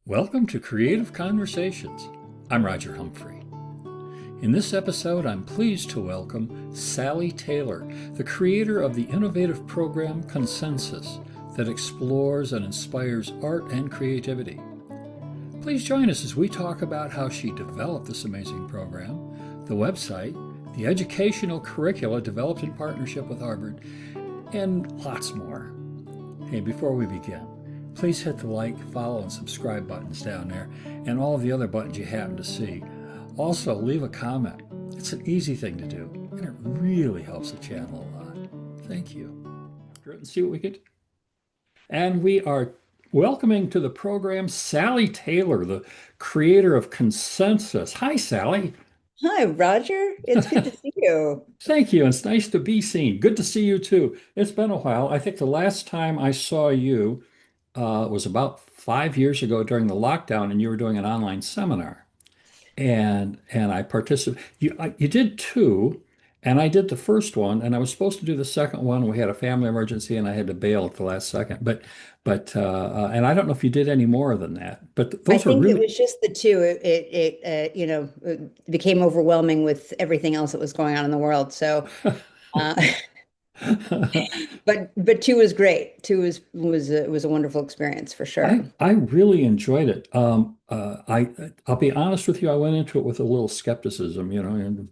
Welcome to Creative Conversations. I'm Roger Humphrey. In this episode, I'm pleased to welcome Sally Taylor, the creator of the innovative program Consensus that explores and inspires art and creativity. Please join us as we talk about how she developed this amazing program, the website, the educational curricula developed in partnership with Harvard, and lots more. Hey, before we begin, please hit the like, follow, and subscribe buttons down there and all of the other buttons you happen to see. Also, leave a comment. It's an easy thing to do, and it really helps the channel a lot. Thank you. Let's see what we get. And we are welcoming to the program Sally Taylor, the creator of Consensus. Hi, Sally. Hi, Roger. It's good to see you. Thank you. It's nice to be seen. Good to see you too. It's been a while. I think the last time I saw you was about 5 years ago during the lockdown, and you were doing an online seminar. And I participated. You did two, and I did the first one, and I was supposed to do the second one. We had a family emergency, and I had to bail at the last second. And I don't know if you did any more than that. But I those are think it really was just the two. It became overwhelming with everything else that was going on in the world. Uh, but two was great. Two was a wonderful experience for sure. I really enjoyed it. I'll be honest with you. I went into it with a little skepticism, and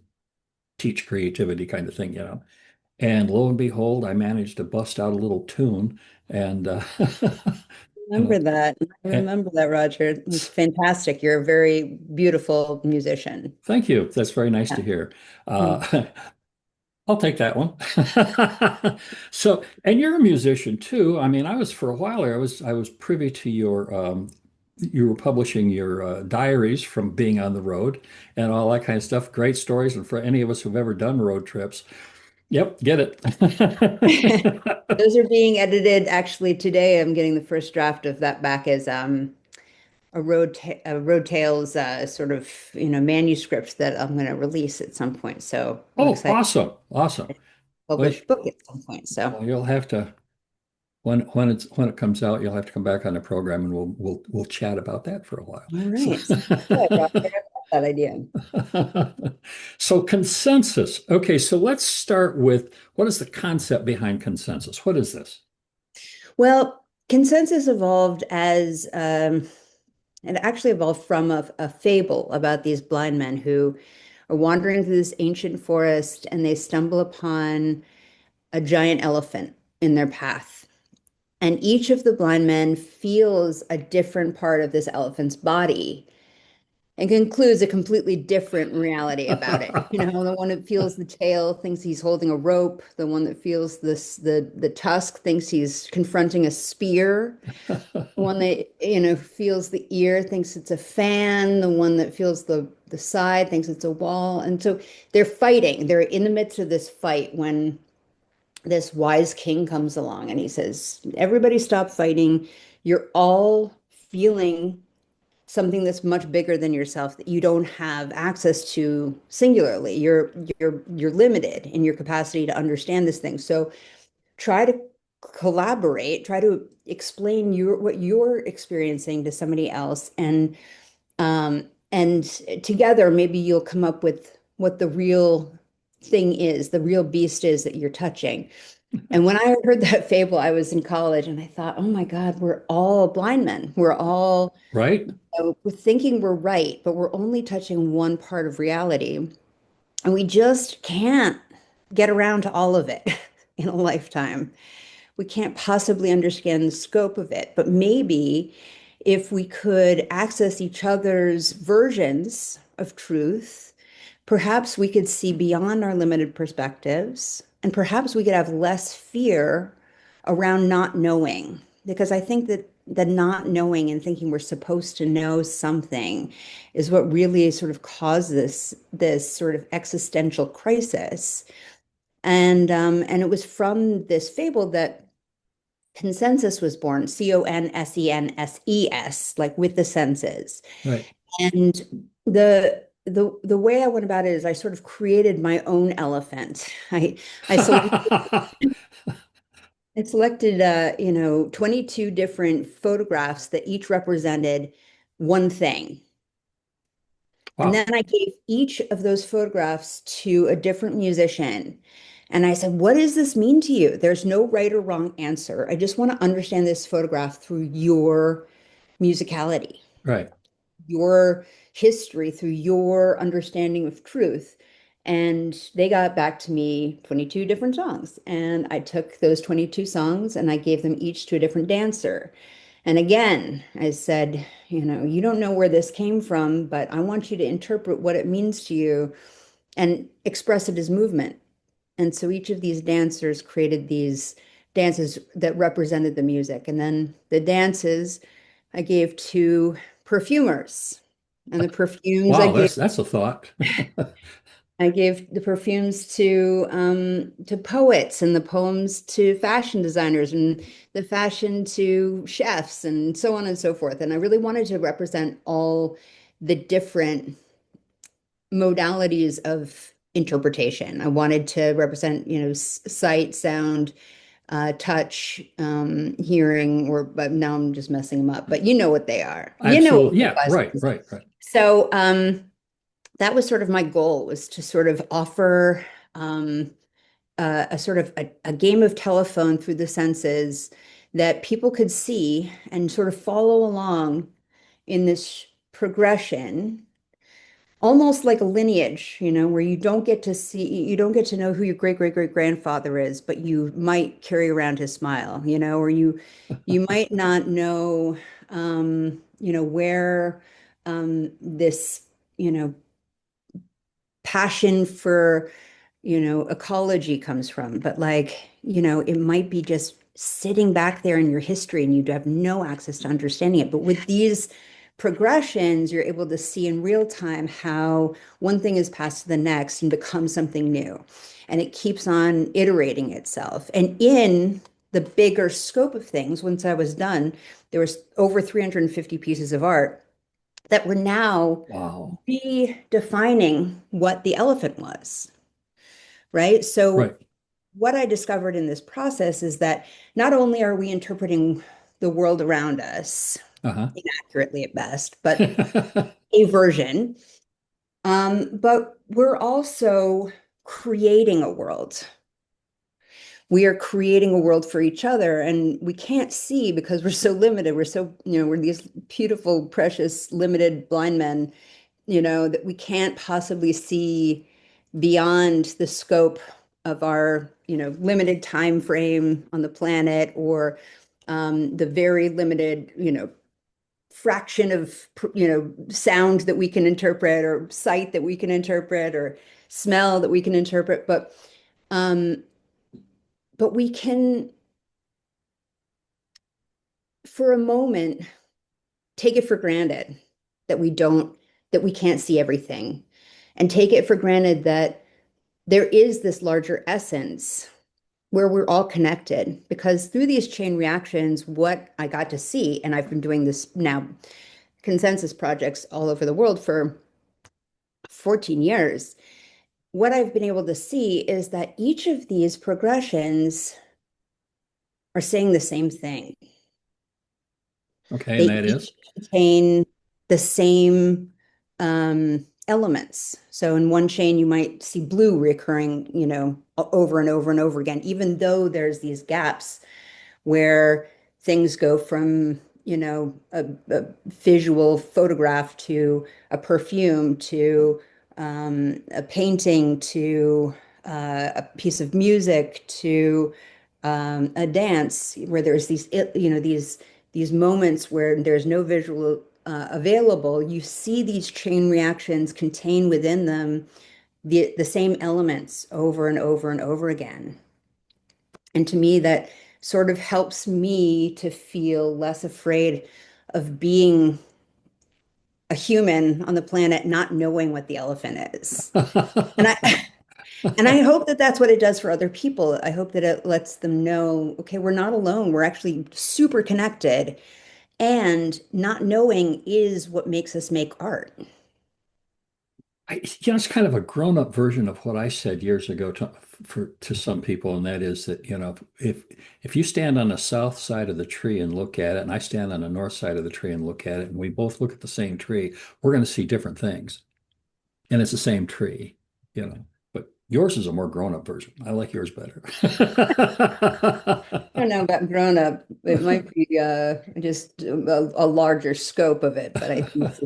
teach creativity kind of thing, And lo and behold, I managed to bust out a little tune, and Remember and, that. I and remember that, Roger. It was fantastic. You're a very beautiful musician. thank you. That's very nice Yeah. to hear. Mm. Uh, I'll take that one. So, and you're a musician too. I mean, I was for a while there. I was privy to your you were publishing your diaries from being on the road and all that kind of stuff. Great stories, and for any of us who've ever done road trips, yep, get it. Those are being edited actually today. I'm getting the first draft of that back as a Road Tales sort of manuscript that I'm going to release at some point. So I'm Oh, excited awesome, awesome. to Well, publish book at some point. So well, you'll have to when it comes out, you'll have to come back on the program, and we'll chat about that for a while. all So. right, sounds good, Roger. I like that idea. So consensus. Okay, so let's start with what is the concept behind consensus? What is this? Well, consensus evolved as it actually evolved from a fable about these blind men who are wandering through this ancient forest and they stumble upon a giant elephant in their path. And each of the blind men feels a different part of this elephant's body and concludes a completely different reality about it. The one that feels the tail thinks he's holding a rope. The one that feels the tusk thinks he's confronting a spear. The one that, feels the ear thinks it's a fan. The one that feels the side thinks it's a wall. And so they're fighting. They're in the midst of this fight when this wise king comes along and he says, everybody stop fighting. You're all feeling something that's much bigger than yourself that you don't have access to singularly. You're limited in your capacity to understand this thing. So try to collaborate, try to explain what you're experiencing to somebody else, and together maybe you'll come up with what the real thing is, the real beast is that you're touching. And when I heard that fable, I was in college and I thought, oh my God, we're all blind men. We're all Right? we're thinking we're right, but we're only touching one part of reality. And we just can't get around to all of it in a lifetime. We can't possibly understand the scope of it. But maybe if we could access each other's versions of truth, perhaps we could see beyond our limited perspectives, and perhaps we could have less fear around not knowing. Because I think that the not knowing and thinking we're supposed to know something is what really sort of causes this sort of existential crisis. And it was from this fable that consensus was born, Consenses, like with the senses. Right. And the way I went about it is I sort of created my own elephant. I I selected 22 different photographs that each represented one thing. And Wow. then I gave each of those photographs to a different musician. And I said, what does this mean to you? There's no right or wrong answer. I just want to understand this photograph through your musicality, Right. your history, through your understanding of truth. And they got back to me 22 different songs. And I took those 22 songs and I gave them each to a different dancer. And again, I said, you don't know where this came from, but I want you to interpret what it means to you and express it as movement. And so each of these dancers created these dances that represented the music. And then the dances I gave to perfumers. And the perfumes Wow, that's a thought. I gave the perfumes to poets, and the poems to fashion designers, and the fashion to chefs, and so on and so forth. And I really wanted to represent all the different modalities of interpretation. I wanted to represent, sight, sound, touch, hearing, but now I'm just messing them up. But you know what they are. You know what Absolutely. the Yeah, right, buzzwords. right, right. So that was sort of my goal, was to sort of offer a sort of a game of telephone through the senses that people could see and sort of follow along in this progression, almost like a lineage, where you don't get to know who your great great great grandfather is, but you might carry around his smile, or you might not know, where this, you know, passion for, ecology comes from, but like, it might be just sitting back there in your history and you have no access to understanding it. But with these progressions, you're able to see in real time how one thing is passed to the next and becomes something new. And it keeps on iterating itself. And in the bigger scope of things, once I was done, there was over 350 pieces of art that were now Wow. redefining what the elephant was, right? So Right. what I discovered in this process is that not only are we interpreting the world around us Uh-huh. inaccurately at best, but a version, but we're also creating a world. We are creating a world for each other, and we can't see because we're so limited. We're so, we're these beautiful, precious, limited blind men, that we can't possibly see beyond the scope of our, limited time frame on the planet, or the very limited, fraction of, sound that we can interpret, or sight that we can interpret, or smell that we can interpret. But we can, for a moment, take it for granted that we can't see everything, and take it for granted that there is this larger essence where we're all connected. Because through these chain reactions, what I got to see, and I've been doing this now, consensus projects all over the world for 14 years, what I've been able to see is that each of these progressions are saying the same thing. Okay, They and that each is? contain the same elements. So in one chain, you might see blue recurring, over and over and over again, even though there's these gaps where things go from, a visual photograph to a perfume to a painting to a piece of music to a dance, where there's these moments where there's no visual available. You see these chain reactions contain within them the same elements over and over and over again. And to me, that sort of helps me to feel less afraid of being a human on the planet, not knowing what the elephant is. And I and I hope that that's what it does for other people. I hope that it lets them know, okay, we're not alone. We're actually super connected. And not knowing is what makes us make art. it's kind of a grown-up version of what I said years ago to some people, and that is that, if you stand on the south side of the tree and look at it, and I stand on the north side of the tree and look at it, and we both look at the same tree, we're going to see different things. And it's the same tree, you know. But yours is a more grown-up version. I like yours better. I don't know about grown up. It might be just a larger scope of it, but I think it's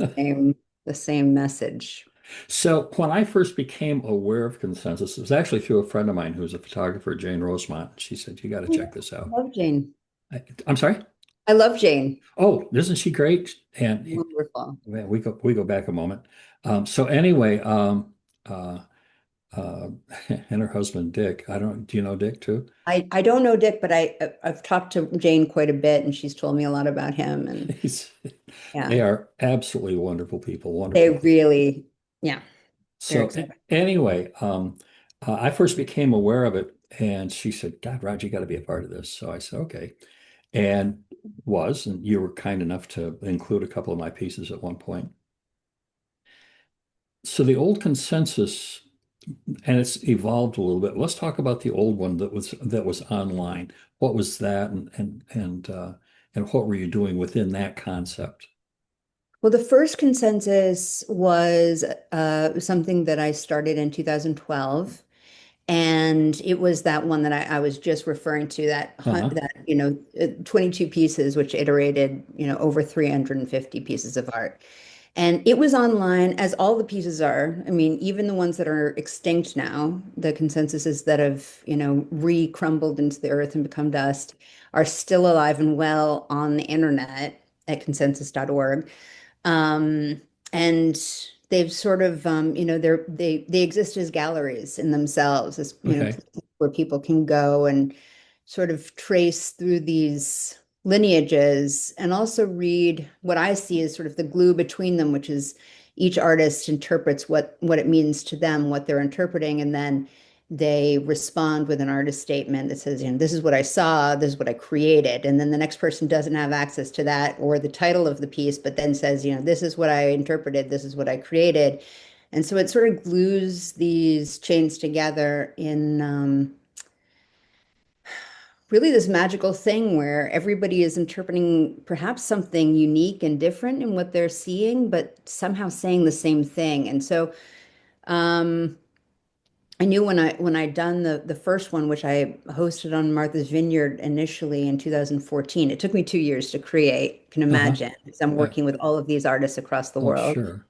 the same message. So when I first became aware of consensus, it was actually through a friend of mine who's a photographer, Jane Rosemont. She said, "You got to I check this out." love Jane. I'm sorry. I love Jane. Oh, isn't she great? And Wonderful. man, we go back a moment. So anyway, uh, uh, and her husband Dick. I don't. Do you know Dick too? I don't know Dick, but I've talked to Jane quite a bit, and she's told me a lot about him. And He's, yeah, they are absolutely wonderful people. they Wonderful people. really, yeah, they're So exciting. anyway, I first became aware of it, and she said, "God, Roger, you got to be a part of this." So I said, "Okay," and and you were kind enough to include a couple of my pieces at one point. So the old consensus, and it's evolved a little bit. Let's talk about the old one that was online. What was that, and what were you doing within that concept? Well, the first consensus was something that I started in 2012. And it was that one that I was just referring to, Uh-huh. 22 pieces, which iterated, over 350 pieces of art. And it was online, as all the pieces are. I mean, even the ones that are extinct now, the consensuses that have, re-crumbled into the earth and become dust, are still alive and well on the internet at consensus.org. Um, and they've sort of, they exist as galleries in themselves, as, Okay. places where people can go and sort of trace through these lineages and also read what I see as sort of the glue between them, which is each artist interprets what it means to them, what they're interpreting, and then they respond with an artist statement that says, this is what I saw, this is what I created. And then the next person doesn't have access to that or the title of the piece, but then says, this is what I interpreted, this is what I created. And so it sort of glues these chains together in really this magical thing where everybody is interpreting perhaps something unique and different in what they're seeing, but somehow saying the same thing. And so um, I knew when I'd done the first one, which I hosted on Martha's Vineyard initially in 2014. It took me 2 years to create, you can Uh-huh. imagine, because I'm Uh, working with all of these artists across the oh, world sure.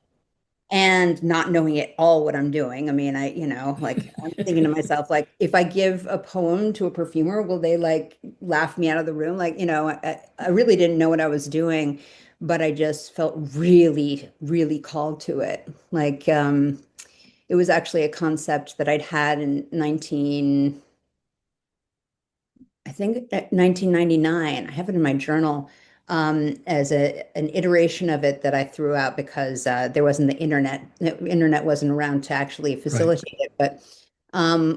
and not knowing at all what I'm doing. I mean, like I'm thinking to myself, like, if I give a poem to a perfumer, will they like laugh me out of the room? Like, I really didn't know what I was doing, but I just felt really, really called to it. Like, it was actually a concept that I'd had in 19, I think 1999. I have it in my journal as an iteration of it that I threw out because there wasn't the internet. The internet wasn't around to actually Right. facilitate it. But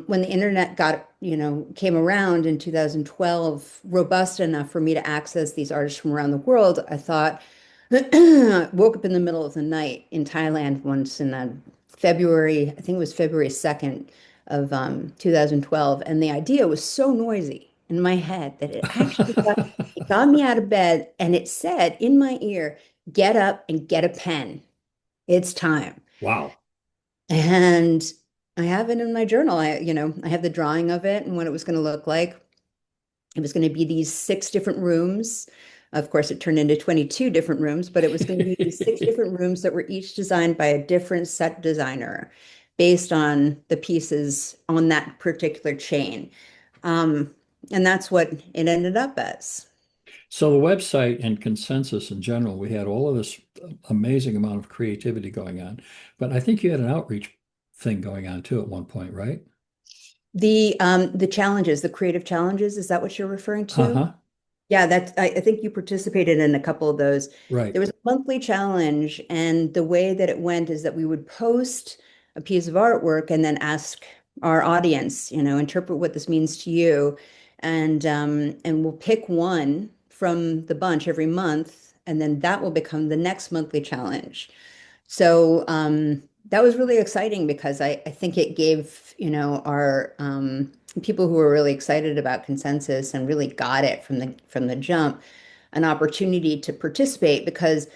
when the internet came around in 2012, robust enough for me to access these artists from around the world, I thought, woke up in the middle of the night in Thailand once in February, I think it was February 2nd of 2012. And the idea was so noisy in my head that it got me out of bed and it said in my ear, get up and get a pen. It's time. Wow. And I have it in my journal. I have the drawing of it and what it was going to look like. It was going to be these 6 different rooms. Of course, it turned into 22 different rooms, but it was going to be these 6 different rooms that were each designed by a different set designer based on the pieces on that particular chain. Um, and that's what it ended up as. So the website and consensus in general, we had all of this amazing amount of creativity going on, but I think you had an outreach thing going on too at one point, right? The challenges, the creative challenges, is that what you're referring to? Uh-huh. Yeah, I think you participated in a couple of those. Right. There was a monthly challenge, and the way that it went is that we would post a piece of artwork and then ask our audience, interpret what this means to you, and we'll pick one from the bunch every month, and then that will become the next monthly challenge. So that was really exciting because I think it gave, our people who were really excited about consensus and really got it from the jump, an opportunity to participate because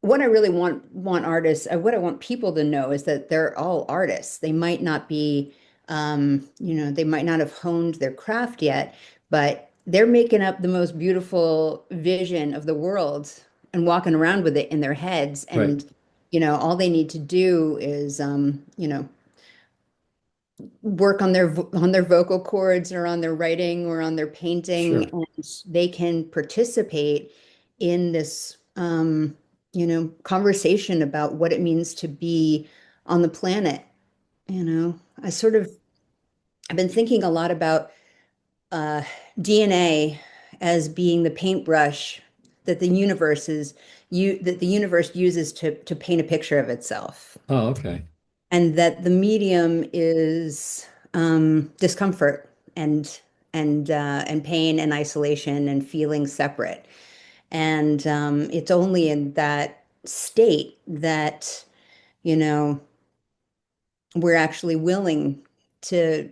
what I really want artists, what I want people to know is that they're all artists. They might not be, they might not have honed their craft yet, but they're making up the most beautiful vision of the world and walking around with it in their heads. Right. And, all they need to do is, work on their vocal cords or on their writing or on their painting, Sure. and they can participate in this conversation about what it means to be on the planet. I've been thinking a lot about uh, DNA as being the paintbrush that the universe uses to paint a picture of itself, Oh, okay. and that the medium is discomfort and pain and isolation and feeling separate. And it's only in that state that, you know, we're actually willing to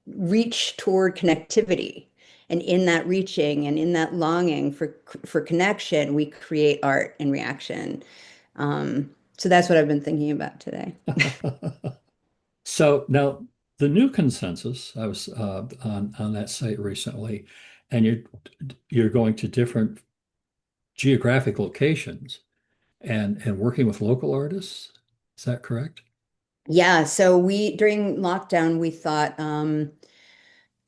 reach toward connectivity. And in that reaching and in that longing for connection, we create art and reaction. So that's what I've been thinking about today. So now the new consensus, I was on that site recently, and you're going to different geographic locations and working with local artists. Is that correct? Yeah, so we during lockdown we thought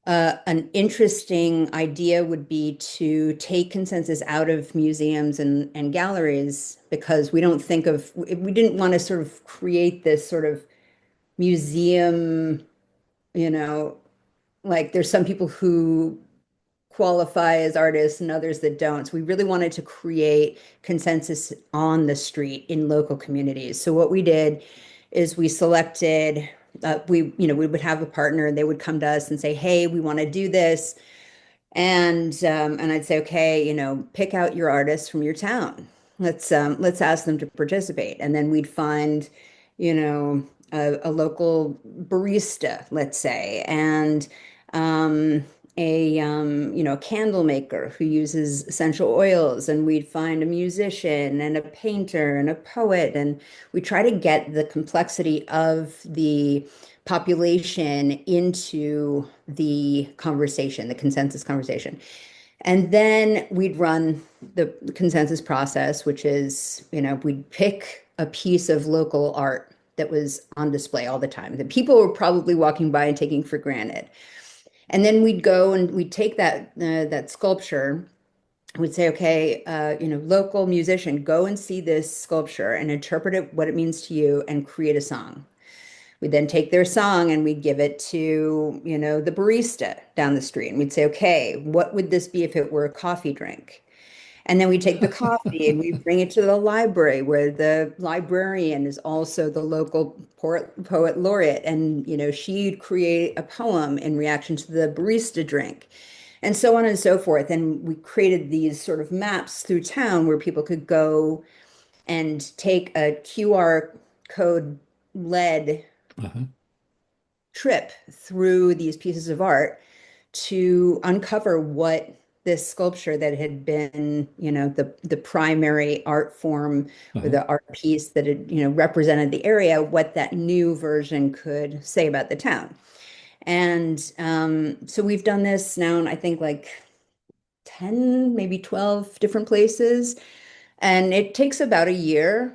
an interesting idea would be to take consensus out of museums and galleries because we didn't want to sort of create this sort of museum, you know, like there's some people who qualify as artists and others that don't. So we really wanted to create consensus on the street in local communities. So what we did is we selected, we would have a partner and they would come to us and say, hey, we want to do this. And I'd say, okay, pick out your artists from your town. Let's ask them to participate. And then we'd find, a local barista, let's say, and a candle maker who uses essential oils, and we'd find a musician and a painter and a poet, and we try to get the complexity of the population into the conversation, the consensus conversation. And then we'd run the consensus process, which is, we'd pick a piece of local art that was on display all the time that people were probably walking by and taking for granted. And then we'd go and we'd take that sculpture. We'd say, okay, local musician, go and see this sculpture and interpret it, what it means to you, and create a song. We'd then take their song and we'd give it to, the barista down the street. And we'd say, okay, what would this be if it were a coffee drink? And then we take the coffee and we bring it to the library where the librarian is also the local poet laureate. And, she'd create a poem in reaction to the barista drink and so on and so forth. And we created these sort of maps through town where people could go and take a QR code led Uh-huh. trip through these pieces of art to uncover what this sculpture that had been, the primary art form or Uh-huh. the art piece that had, represented the area, what that new version could say about the town. And so we've done this now, I think like 10, maybe 12 different places. And it takes about a year,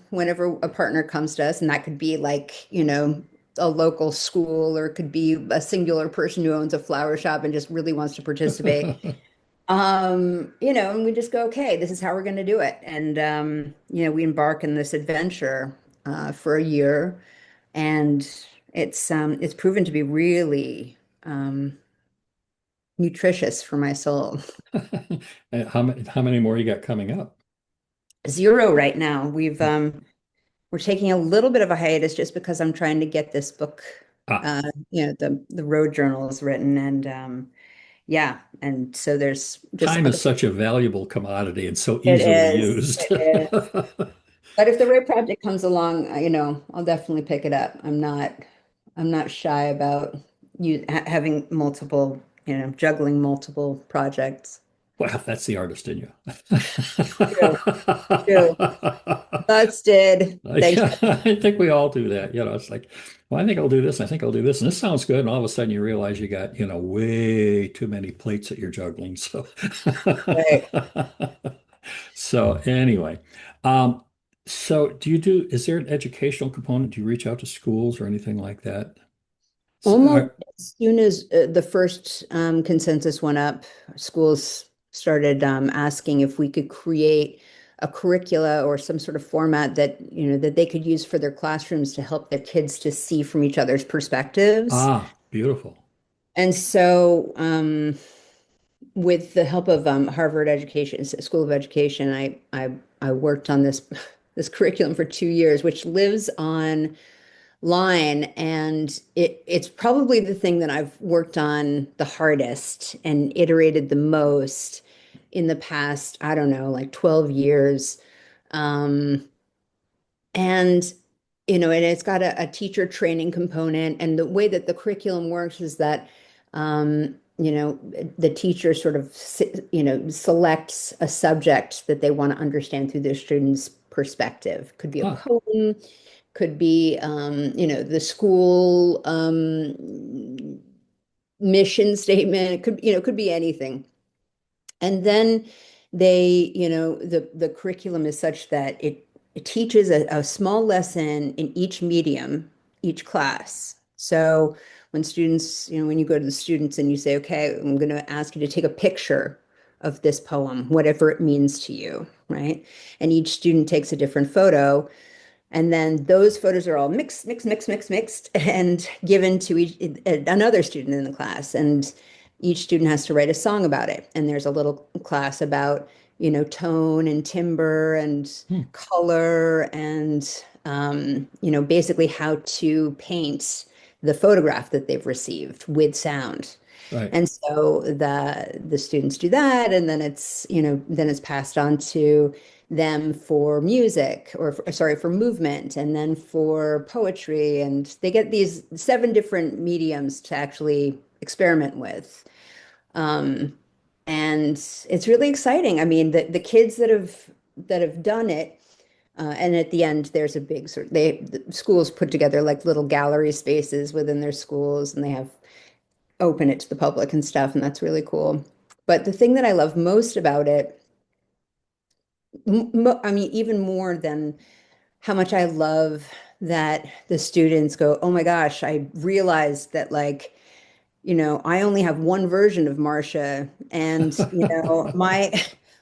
whenever a partner comes to us, and that could be like, a local school, or it could be a singular person who owns a flower shop and just really wants to participate. And we just go, okay, this is how we're going to do it. And, we embark in this adventure for a year, and it's proven to be really nutritious for my soul. And how many more you got coming up? Zero right now. Oh, We're taking a little bit of a hiatus just because I'm trying to get this book, ah, the road journal is written, and yeah, and so there's just time other. is such a valuable commodity and so It easily is. used. It is. But if the right project comes along, I'll definitely pick it up. I'm not shy about having multiple, juggling multiple projects. Well, that's the artist in you. True, true. Busted. Thanks. I think we all do that. It's like, well, I think I'll do this. I think I'll do this. And this sounds good. And all of a sudden you realize you got, way too many plates that you're juggling. So, Right. so anyway, um, so is there an educational component? Do you reach out to schools or anything like that? Almost Are- as soon as the first consensus went up, schools started asking if we could create a curricula or some sort of format that they could use for their classrooms to help their kids to see from each other's perspectives. Beautiful. And so, with the help of Harvard Education School of Education, I worked on this this curriculum for 2 years, which lives on line, and it's probably the thing that I've worked on the hardest and iterated the most in the past, I don't know, like 12 years. Um, and and it's got a teacher training component, and the way that the curriculum works is that the teacher sort of selects a subject that they want to understand through their students' perspective. Could be a Ah, poem, could be the school mission statement. It could be anything. And then the curriculum is such that it teaches a small lesson in each medium, each class. So when students, when you go to the students and you say, okay, I'm going to ask you to take a picture of this poem, whatever it means to you, right? And each student takes a different photo. And then those photos are all mixed, and given to another student in the class. And each student has to write a song about it. And there's a little class about, tone and timbre and hmm, color and, basically how to paint the photograph that they've received with sound. right. And so the students do that, and then it's passed on to them for music, or sorry, for movement, and then for poetry, and they get these 7 different mediums to actually experiment with. Um, and it's really exciting. I mean, the kids that have done it, and at the end, there's a big the schools put together like little gallery spaces within their schools, and they have open it to the public and stuff, and that's really cool. But the thing that I love most about it, I mean, even more than how much I love that the students go, oh my gosh, I realized that, like, I only have one version of Marcia, and my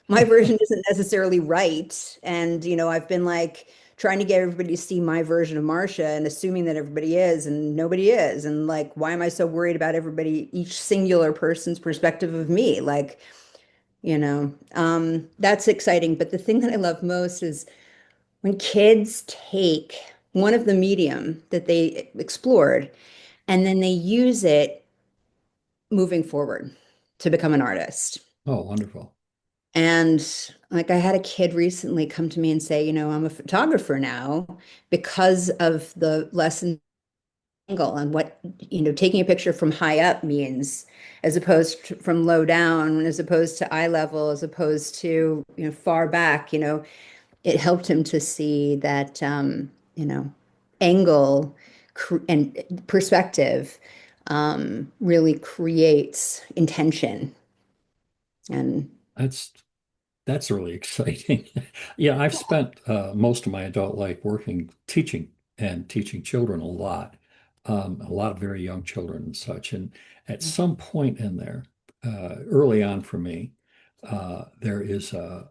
my version isn't necessarily right. And I've been like trying to get everybody to see my version of Marcia and assuming that everybody is, and nobody is. And like, why am I so worried about everybody, each singular person's perspective of me? Like, that's exciting. But the thing that I love most is when kids take one of the medium that they explored and then they use it moving forward to become an artist. Oh, wonderful. And like, I had a kid recently come to me and say, I'm a photographer now because of the lesson angle and what, taking a picture from high up means, as opposed to from low down, as opposed to eye level, as opposed to, far back. It helped him to see that, angle and perspective really creates intention. And That's That's really exciting. Yeah, I've spent most of my adult life working, teaching and teaching children a lot of very young children and such. And at some point in there, early on for me, there is a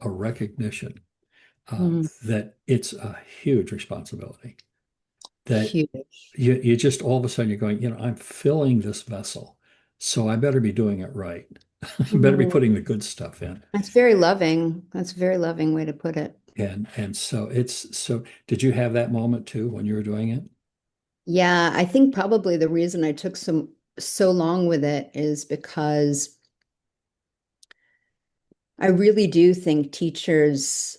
recognition mm, that it's a huge responsibility. That huge. you just all of a sudden you're going, I'm filling this vessel, so I better be doing it right. I better be Mm, putting the good stuff in. that's very loving. That's a very loving way to put it. And so did you have that moment too when you were doing it? Yeah, I think probably the reason I took so long with it is because I really do think teachers,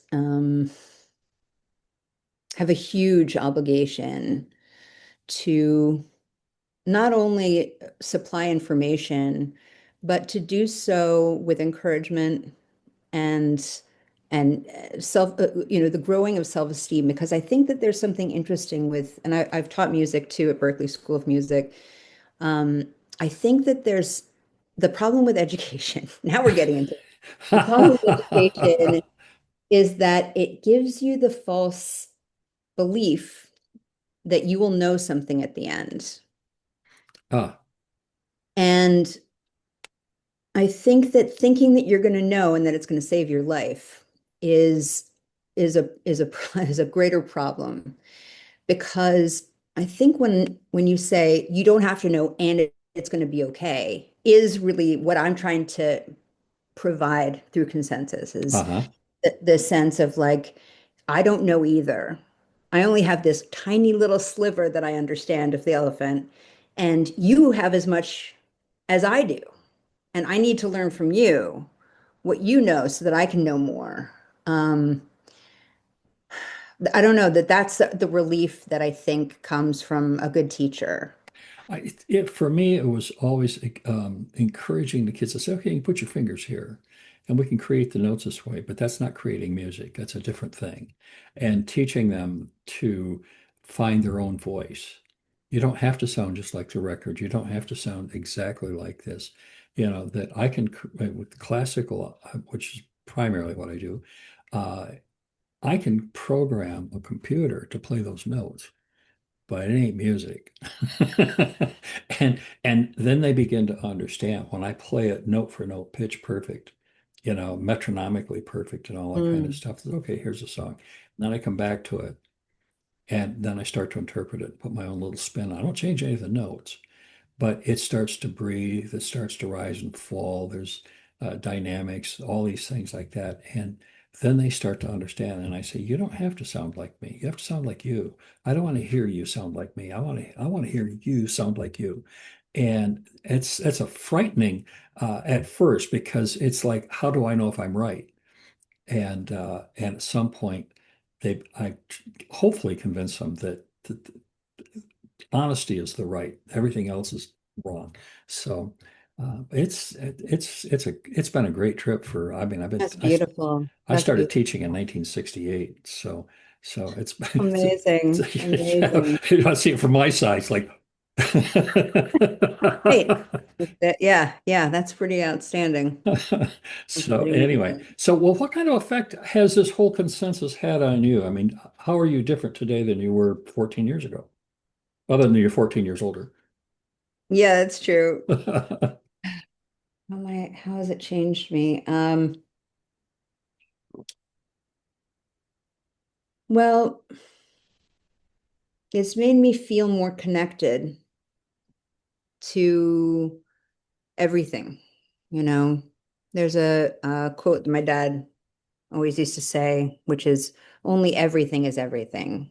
have a huge obligation to not only supply information, but to do so with encouragement and self, the growing of self-esteem. Because I think that there's something interesting with, and I've taught music too at Berkeley School of Music. Um, I think that there's the problem with education. Now we're getting into the problem with education is that it gives you the false belief that you will know something at the end. Ah, And I think that thinking that you're going to know and that it's going to save your life is is a is a greater problem because I think when you say you don't have to know and it's going to be okay is really what I'm trying to provide through consensus is uh-huh. the sense of like I don't know either. I only have this tiny little sliver that I understand of the elephant, and you have as much as I do. And I need to learn from you what you know so that I can know more. Um, I don't know that that's the relief that I think comes from a good teacher. For me, it was always encouraging the kids to say, okay, you can put your fingers here and we can create the notes this way, but that's not creating music. That's a different thing. And teaching them to find their own voice. You don't have to sound just like the record. You don't have to sound exactly like this. That I can, with classical, which is primarily what I do, uh, I can program a computer to play those notes, but it ain't music. And then they begin to understand when I play it note for note, pitch perfect, metronomically perfect and all that kind of Mm. stuff. Okay, here's a song. And then I come back to it and then I start to interpret it, put my own little spin on it. I don't change any of the notes, but it starts to breathe, it starts to rise and fall. There's dynamics, all these things like that. And then they start to understand. And I say, you don't have to sound like me. You have to sound like you. I don't want to hear you sound like me. I want to hear you sound like you. And it's a frightening at first because it's like, how do I know if I'm right? And at some point, I hopefully convince them that honesty is the right. Everything else is wrong. So it's been a great trip for. I mean, That's beautiful. I That's started beautiful. teaching in 1968. So Amazing. yeah, Amazing. I see it from my side. It's like Right. Yeah, yeah, that's pretty outstanding. That's so pretty anyway, amazing. so well, what kind of effect has this whole consensus had on you? I mean, how are you different today than you were 14 years ago? Other than you're 14 years older. Yeah, that's true. How has it changed me? Well, it's made me feel more connected to everything. You know, there's a quote that my dad always used to say, which is only everything is everything.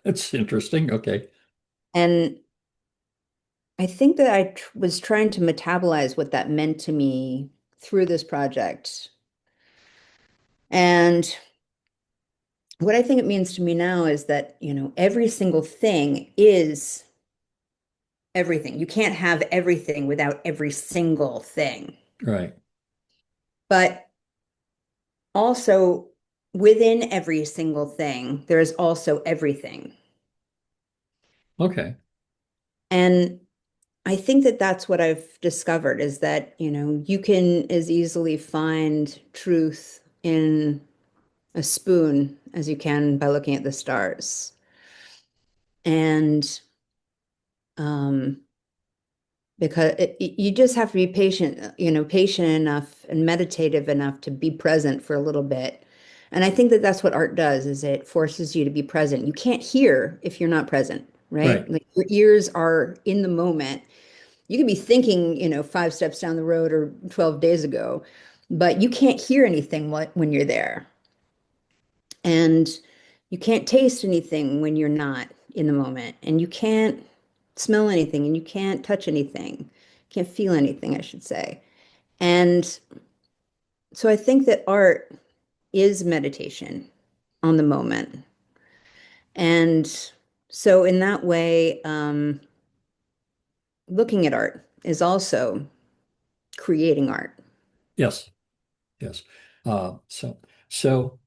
That's interesting. Okay. And I think that was trying to metabolize what that meant to me through this project. And what I think it means to me now is that, every single thing is everything. You can't have everything without every single thing. Right. But also, within every single thing, there is also everything. Okay. And I think that that's what I've discovered is that, you can as easily find truth in a spoon as you can by looking at the stars. And um, because you just have to be patient, patient enough and meditative enough to be present for a little bit. And I think that that's what art does, is it forces you to be present. You can't hear if you're not present, right? Right. Like your ears are in the moment. You could be thinking, 5 steps down the road or 12 days ago, but you can't hear anything when you're there. And you can't taste anything when you're not in the moment. And you can't smell anything and you can't touch anything. Can't feel anything, I should say. And so I think that art is meditation on the moment. And so in that way, looking at art is also creating art. Yes, yes. So, so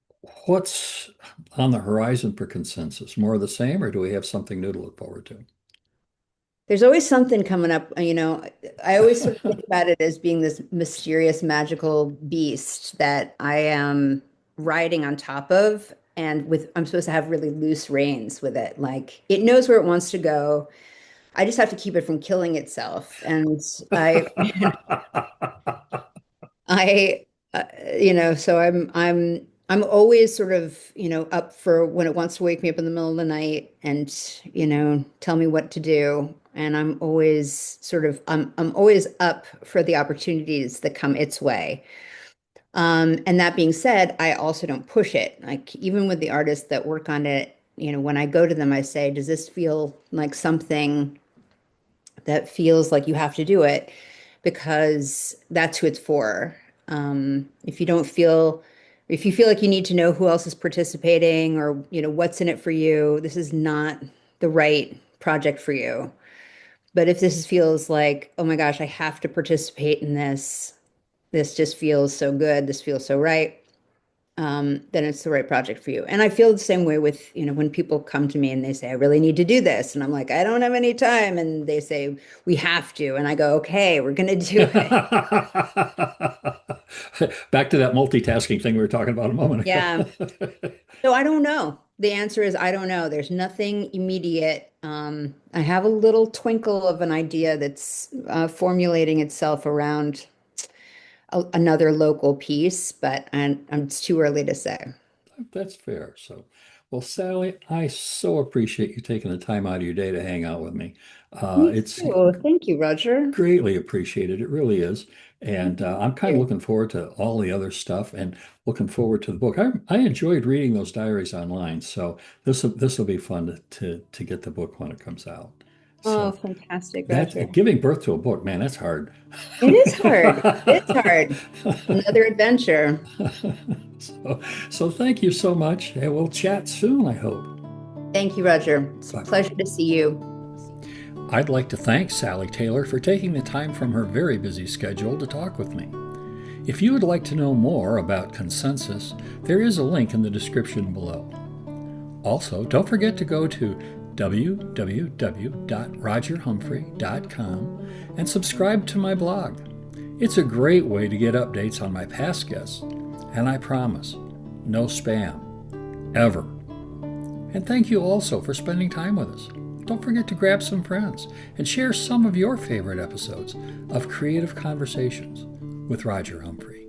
what's on the horizon for consensus? More of the same, or do we have something new to look forward to? There's always something coming up. I always sort of think about it as being this mysterious, magical beast that I am riding on top of, and I'm supposed to have really loose reins with it. Like it knows where it wants to go. I just have to keep it from killing itself. And I, so I'm always sort of, up for when it wants to wake me up in the middle of the night and, tell me what to do. And I'm always up for the opportunities that come its way. And that being said, I also don't push it. Like even with the artists that work on it, when I go to them, I say, does this feel like something that feels like you have to do it? Because that's who it's for. If you don't feel, if you feel like you need to know who else is participating or, what's in it for you, this is not the right project for you. But if this feels like, oh my gosh, I have to participate in this, this just feels so good, this feels so right, then it's the right project for you. And I feel the same way with, when people come to me and they say, I really need to do this. And I'm like, I don't have any time. And they say, we have to. And I go, okay, we're going to do it. Back to that multitasking thing we were talking about a moment Yeah. ago. So I don't know. The answer is I don't know. There's nothing immediate. I have a little twinkle of an idea that's formulating itself around another local piece, but it's too early to say. That's fair. So, well, Sally, I so appreciate you taking the time out of your day to hang out with me. Me It's too. Thank you, Roger. greatly appreciated. It really is. And Thank I'm kind of you. looking forward to all the other stuff and looking forward to the book. I enjoyed reading those diaries online, so this will be fun to get the book when it comes out. Oh, So fantastic, that's Roger. giving birth to a book, man, that's hard. It is hard. It's hard. Another adventure. So thank you so much, and we'll chat soon, I hope. Thank you, Roger. It's a Bye. pleasure to see you. I'd like to thank Sally Taylor for taking the time from her very busy schedule to talk with me. If you would like to know more about consensus, there is a link in the description below. Also, don't forget to go to www.rogerhumphrey.com and subscribe to my blog. It's a great way to get updates on my past guests, and I promise, no spam, ever. And thank you also for spending time with us. Don't forget to grab some friends and share some of your favorite episodes of Creative Conversations with Roger Humphrey.